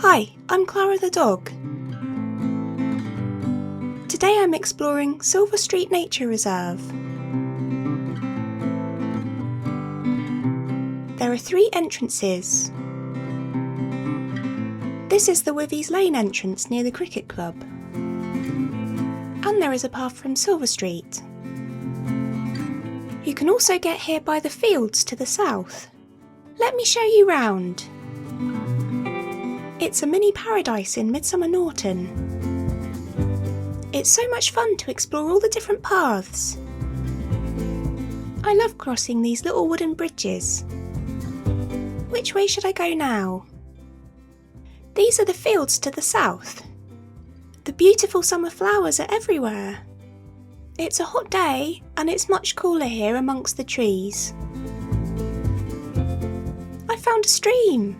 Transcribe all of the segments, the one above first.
Hi, I'm Klara the dog. Today I'm exploring Silver Street Nature Reserve. There are 3 entrances. This is the Withy's Lane entrance near the cricket club. And there is a path from Silver Street. You can also get here by the fields to the south. Let me show you round. It's a mini paradise in Midsomer Norton. It's so much fun to explore all the different paths. I love crossing these little wooden bridges. Which way should I go now? These are the fields to the south. The beautiful summer flowers are everywhere. It's a hot day and it's much cooler here amongst the trees. I found a stream.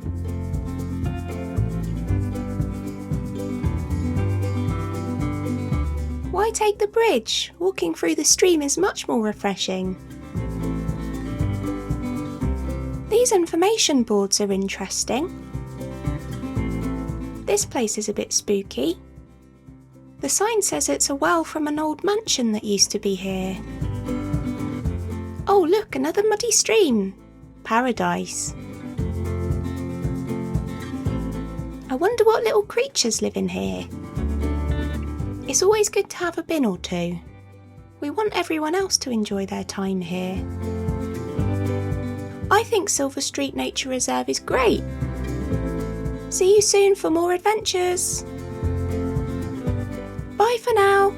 Why take the bridge? Walking through the stream is much more refreshing. These information boards are interesting. This place is a bit spooky. The sign says it's a well from an old mansion that used to be here. Oh look, another muddy stream. Paradise. I wonder what little creatures live in here. It's always good to have a bin or two. We want everyone else to enjoy their time here. I think Silver Street Nature Reserve is great. See you soon for more adventures. Bye for now.